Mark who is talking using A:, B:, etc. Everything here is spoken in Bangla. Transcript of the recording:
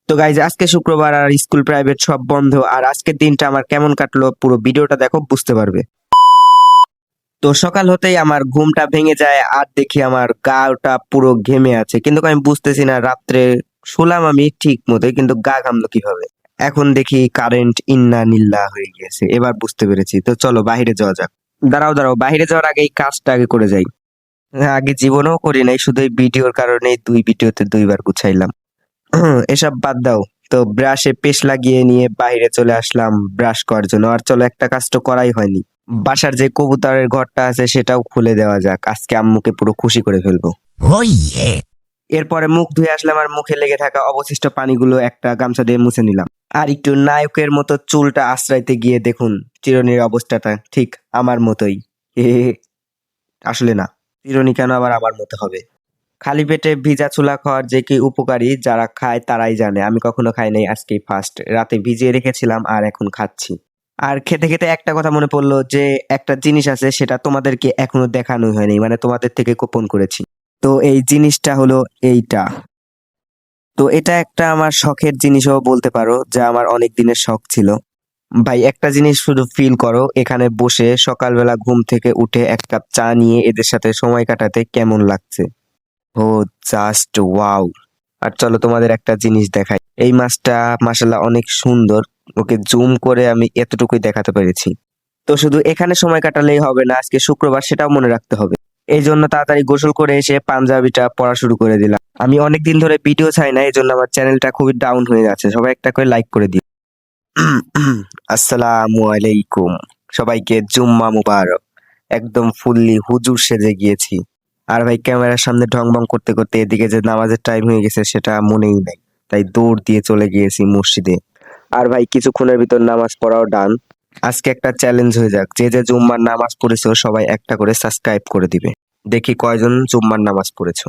A: তো গাইজ আজকে শুক্রবার আর স্কুল প্রাইভেট সব বন্ধ। আর আজকের দিনটা আমার কেমন কাটলো পুরো ভিডিওটা দেখো, বুঝতে পারবে। তো সকাল হতেই আমার ঘুমটা ভেঙে যায় আর দেখি আমার গাটা পুরো ঘেমে আছে, কিন্তু আমি বুঝতেছি না রাত্রে শুলাম আমি ঠিক মতো, কিন্তু গা ঘামলো কিভাবে। এখন দেখি কারেন্ট ইন্না নিল্লা হয়ে গেছে, এবার বুঝতে পেরেছি। তো চলো বাইরে যাওয়া যাক। দাঁড়াও দাঁড়াও, বাইরে যাওয়ার আগে এই কাজটা আগে করে যাই। আগে জীবনেও করি নাই, শুধু এই ভিডিওর কারণে দুই ভিডিওতে দুইবার গুছাইলাম। এসব বাদ দাও। তো ব্রাশে পেস্ট লাগিয়ে নিয়ে বাইরে চলে আসলাম ব্রাশ করার জন্য। আর চলো, একটা কাজ তো করাই হয়নি, বাসার যে কবুতরের ঘরটা আছে সেটাও খুলে দেওয়া যাক, আজকে আম্মুকে পুরো খুশি করে ফেলবো। এরপরে মুখ ধুয়ে আসলাম আর মুখে লেগে থাকা অবশিষ্ট পানিগুলো একটা গামছা দিয়ে মুছে নিলাম। আর একটু নায়কের মতো চুলটা আশ্রাইতে গিয়ে দেখুন চিরুনির অবস্থাটা ঠিক আমার মতোই। আসলে না, চিরুনি কেন আবার আমার মতো হবে? খালি পেটে ভিজা ছোলা খাওয়ার যে কি উপকারী, যারা খায় তারাই জানে। আমি কখনো খাই নাই, আজকেই ফার্স্ট। রাতে ভিজিয়ে রেখেছিলাম আর এখন খাচ্ছি। আর খেতে খেতে একটা কথা মনে পড়লো যে একটা জিনিস আছে, সেটা তোমাদেরকে এখনো দেখানোই হয়নি, মানে তোমাদের থেকে গোপন করেছি। তো এই জিনিসটা হলো এইটা। তো এটা একটা আমার শখের জিনিসও বলতে পারো, যা আমার অনেক দিনের শখ ছিল। ভাই একটা জিনিস শুধু ফিল করো, এখানে বসে সকালবেলা ঘুম থেকে উঠে এক কাপ চা নিয়ে এদের সাথে সময় কাটাতে কেমন লাগছে। ও, জাস্ট ওয়াও। আর চলো তোমাদের একটা জিনিস দেখাই। এই মাছটা মাশাআল্লাহ অনেক সুন্দর, ওকে জুম করে আমি এতটুকুই দেখাতে পেরেছি। তো শুধু এখানে সময় কাটালেই হবে না, আজকে শুক্রবার সেটাও মনে রাখতে হবে। এই জন্য তাড়াতাড়ি গোসল করে এসে পাঞ্জাবিটা পরা শুরু করে দিলাম। আমি অনেক দিন ধরে ভিডিও ছাই না, এই জন্য আমার চ্যানেলটা খুবই ডাউন হয়ে যাচ্ছে। সবাই একটা করে লাইক করে দিও। আসসালামু আলাইকুম, সবাইকে জুম্মা মুবারক। একদম ফুললি হুজুর সেজে গিয়েছি। আর ভাই ক্যামেরার সামনে ঢং ভং করতে করতে এদিকে যে নামাজের টাইম হয়ে গেছে সেটা মনেই নাই, তাই দৌড় দিয়ে চলে গিয়েছি মসজিদে। আর ভাই কিছুক্ষণের ভিতর নামাজ পড়াও ডান। আজকে একটা চ্যালেঞ্জ হয়ে যাক, যে যে জুম্মার নামাজ পড়েছো সবাই একটা করে সাবস্ক্রাইব করে দিবে। দেখি কয়জন জুম্মার নামাজ পড়েছো।